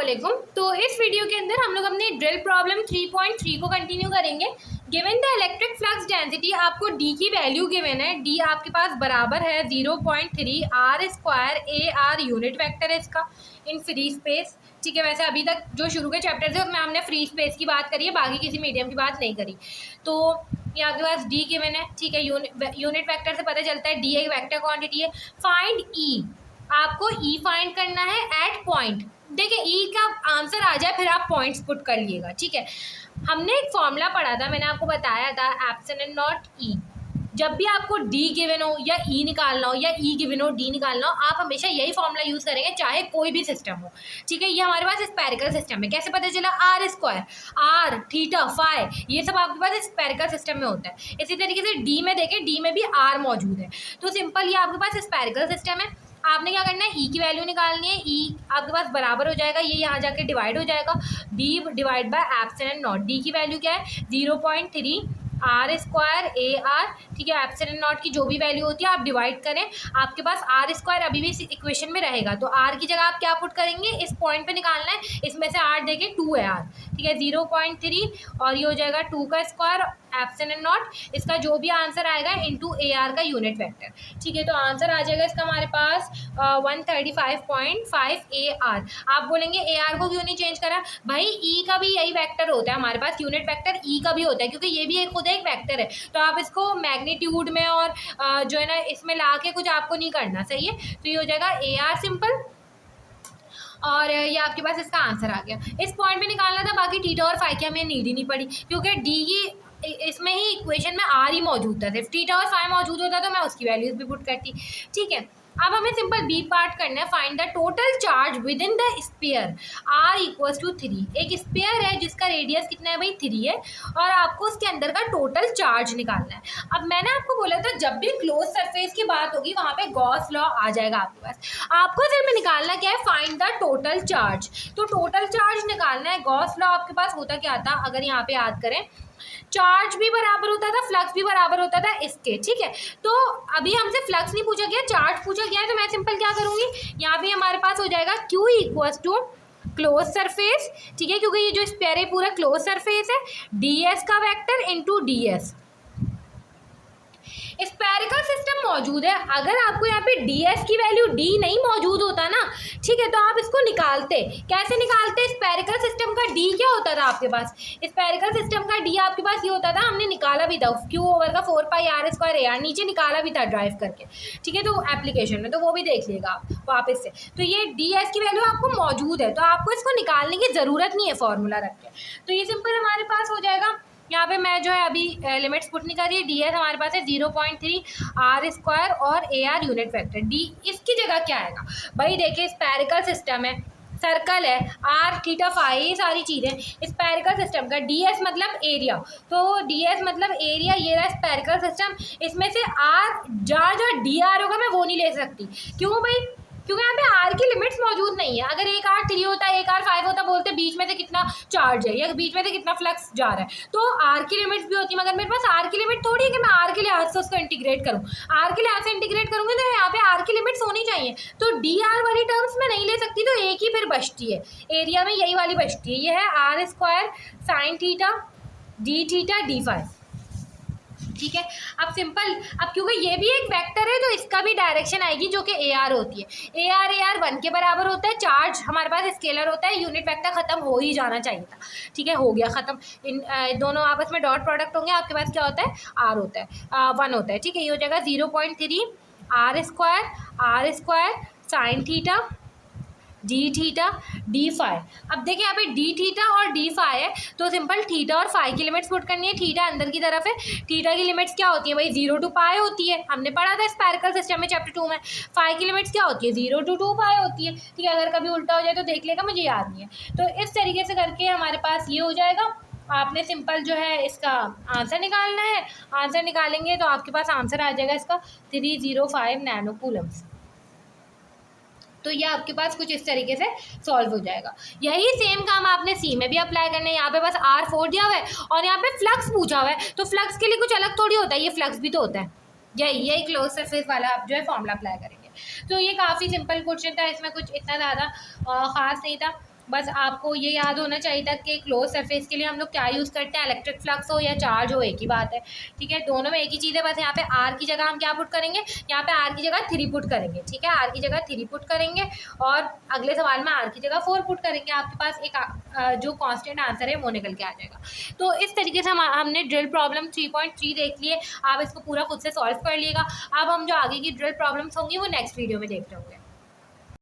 अस्सलामुअलैकुम। तो इस वीडियो के अंदर हम लोग अपने ड्रिल प्रॉब्लम 3.3 को कंटिन्यू करेंगे। Given the electric flux density, आपको डी की वैल्यू गिवन है। डी आपके पास बराबर है 0.3 R square A R, unit vector है इसका इन फ्री स्पेस। ठीक है, वैसे अभी तक जो शुरू के चैप्टर थे उसमें हमने फ्री स्पेस की बात करी है, बाकी किसी मीडियम की बात नहीं करी। तो ये आपके पास डी गिवन है। ठीक है, यूनिट वेक्टर से पता चलता है डी एक वेक्टर क्वांटिटी है। फाइंड ई, आपको ई फाइंड करना है एट पॉइंट। देखिए ई का आंसर आ जाए फिर आप पॉइंट्स पुट कर लिएगा। ठीक है, हमने एक फॉर्मूला पढ़ा था, मैंने आपको बताया था एप्सिलॉन नॉट ई। जब भी आपको डी गिवन हो या ई निकालना हो या ई गिवन हो डी निकालना हो, आप हमेशा यही फॉर्मूला यूज़ करेंगे चाहे कोई भी सिस्टम हो। ठीक है, ये हमारे पास स्पेरिकल सिस्टम है। कैसे पता चला? R square, R theta phi, ये सब आपके पास स्पेरिकल सिस्टम में होता है। इसी तरीके से डी में देखें, डी में भी आर मौजूद है। तो सिंपल ये आपके पास स्पेरिकल सिस्टम है। आपने क्या करना है, ई की वैल्यू निकालनी है। ई आपके पास बराबर हो जाएगा, ये यहाँ जाके डिवाइड हो जाएगा, D divide by epsilon not. D की वैल्यू क्या है? 0.3 आर स्क्वायर ए आर। ठीक है, एप्सिलॉन नॉट की जो भी वैल्यू होती है आप डिवाइड करें, आपके पास आर स्क्वायर अभी भी इस इक्वेशन में रहेगा। तो आर की जगह आप क्या पुट करेंगे, इस पॉइंट पे निकालना है। इसमें से आर देखें 2 है आर। ठीक है, 0.3 और ये हो जाएगा 2 का स्क्वायर एप्सिलॉन नॉट। इसका जो भी आंसर आएगा इंटू ए आर का यूनिट वेक्टर। ठीक है, तो आंसर आ जाएगा इसका हमारे पास 135.5 ए आर। आप बोलेंगे ए आर को क्यों नहीं चेंज करा? भाई ई का भी यही वेक्टर होता है हमारे पास, यूनिट वेक्टर ई का भी होता है, क्योंकि ये भी एक खुद एक वेक्टर है। तो आप इसको मैग्नीट्यूड में और जो है ना इसमें ला के कुछ आपको नहीं करना। सही है, तो ये हो जाएगा ए आर सिंपल, और ये आपके पास इसका आंसर आ गया। इस पॉइंट पे निकालना था, बाकी थीटा और फाई की हमें नीड ही नहीं पड़ी, क्योंकि डी की इसमें ही इक्वेशन में आर ही मौजूद था। सिर्फ थीटा और फाई मौजूद होता तो मैं उसकी वैल्यूज भी पुट करती। ठीक है, अब हमें सिंपल बी पार्ट करना है। Find the total charge within the sphere R equals to 3। एक स्फीयर है जिसका रेडियस कितना है भाई? 3 है, और आपको उसके अंदर का टोटल चार्ज निकालना है। अब मैंने आपको बोला था जब भी क्लोज सरफेस की बात होगी वहाँ पे गॉस लॉ आ जाएगा आपके पास। आपको सिर्फ निकालना क्या है? Find the total charge. तो टोटल चार्ज निकालना है। गॉस लॉ आपके पास होता क्या था, अगर यहाँ पे याद करें, चार्ज भी बराबर होता था, फ्लक्स भी बराबर होता था इसके। ठीक है, तो अभी हमसे फ्लक्स नहीं पूछा गया, चार्ज पूछा गया है। तो मैं सिंपल क्या करूँगी, यहाँ पे हमारे पास हो जाएगा Q equals to closed surface. ठीक है, क्योंकि ये जो स्फीयर है पूरा क्लोज सरफेस है, ds का vector into ds। Spherical system मौजूद है। अगर आपको यहाँ पे ds की वैल्यू d नहीं मौजूद होता ना, ठीक है, तो आप इसको निकालते। कैसे निकालते? स्पेरिकल सिस्टम का d क्या होता था आपके पास? स्पेरिकल सिस्टम का d आपके पास ये होता था, हमने निकाला भी था, q ओवर का 4 पाई आर स्क्वायर ए आर, नीचे निकाला भी था ड्राइव करके। ठीक है, तो एप्लीकेशन में तो वो भी देख लेगा आप वापस से। तो ये ds की वैल्यू आपको मौजूद है, तो आपको इसको निकालने की ज़रूरत नहीं है फॉर्मूला रख के। तो ये सिंपल हमारे पास हो जाएगा। यहाँ पे मैं जो है अभी लिमिट्स पुट नहीं कर रही है। डी एस हमारे पास है 0.3 आर स्क्वायर और ए आर यूनिट वेक्टर। डी इसकी जगह क्या आएगा भाई? देखिए स्पेरिकल सिस्टम है, सर्कल है, आर थीटा फाई, ये सारी चीज़ें स्पेरिकल सिस्टम का। डी एस मतलब एरिया, तो डी एस मतलब एरिया, ये रहा स्पेरिकल सिस्टम। इसमें से आर जहाँ डी आर होगा मैं वो नहीं ले सकती। क्यों भाई? क्योंकि यहाँ पे आर की लिमिट्स मौजूद नहीं है। अगर एक आर 3 होता, एक आर 5 होता, बोलते बीच में से कितना चार्ज है या बीच में से कितना फ्लक्स जा रहा है, तो आर की लिमिट्स भी होती है। मगर मेरे पास आर की लिमिट थोड़ी है कि मैं आर के लिहाज से उसको इंटीग्रेट करूँ। आर के लिहाज से इंटीग्रेट करूँगी तो यहाँ पे आर की लिमिट्स होनी चाहिए। तो डी आर वाली टर्म्स में नहीं ले सकती, तो एक ही फिर बचती है एरिया में, यही वाली बचती है। ये है R square sine theta D theta D phi. ठीक है, अब सिंपल, अब क्योंकि ये भी एक वेक्टर है तो इसका भी डायरेक्शन आएगी जो कि ए आर होती है। ए आर 1 के बराबर होता है। चार्ज हमारे पास स्केलर होता है, यूनिट वेक्टर खत्म हो ही जाना चाहिए था। ठीक है, हो गया ख़त्म। इन दोनों आपस में डॉट प्रोडक्ट होंगे, आपके पास क्या होता है? आर होता है 1 होता है। ठीक है, ये हो जाएगा 0.3 R square sine theta D theta D phi. अब देखिए यहाँ पे डी थीटा और डी फाई है, तो सिंपल थीटा और फाई की लिमिट्स पुट करनी है। थीटा अंदर की तरफ है, थीटा की लिमिट्स क्या होती है भाई? 0 to पाई होती है, हमने पढ़ा था स्पेरिकल सिस्टम में चैप्टर 2 में। फाई की लिमिट्स क्या होती है? 0 to 2 पाई होती है। ठीक है, अगर कभी उल्टा हो जाए तो देख लेगा, मुझे याद नहीं है। तो इस तरीके से करके हमारे पास ये हो जाएगा। आपने सिंपल जो है इसका आंसर निकालना है। आंसर निकालेंगे तो आपके पास आंसर आ जाएगा इसका 305 नैनो कूलम्स। तो ये आपके पास कुछ इस तरीके से सॉल्व हो जाएगा। यही सेम काम आपने सी में भी अप्लाई करना है। यहाँ पे बस R4 दिया हुआ है और यहाँ पे फ्लक्स पूछा हुआ है, तो फ्लक्स के लिए कुछ अलग थोड़ी होता है, ये फ्लक्स भी तो होता है। यही क्लोज सरफेस वाला आप जो है फॉर्मूला अप्लाई करेंगे। तो ये काफ़ी सिंपल क्वेश्चन था, इसमें कुछ इतना ज़्यादा ख़ास नहीं था। बस आपको ये याद होना चाहिए था कि क्लोज सरफेस के लिए हम लोग क्या यूज़ करते हैं, इलेक्ट्रिक फ्लक्स हो या चार्ज हो, एक ही बात है। ठीक है, दोनों में एक ही चीज़ है, बस यहाँ पे आर की जगह हम क्या पुट करेंगे, यहाँ पे आर की जगह 3 पुट करेंगे। ठीक है, आर की जगह 3 पुट करेंगे और अगले सवाल में आर की जगह 4 पुट करेंगे। आपके पास एक जो कांस्टेंट आंसर है वो निकल के आ जाएगा। तो इस तरीके से हमने ड्रिल प्रॉब्लम 3.3 देख लिए। आप इसको पूरा खुद से सॉल्व कर लिएगा। अब हम जो आगे की ड्रिल प्रॉब्लम्स होंगी वो नेक्स्ट वीडियो में देख रहे होंगे।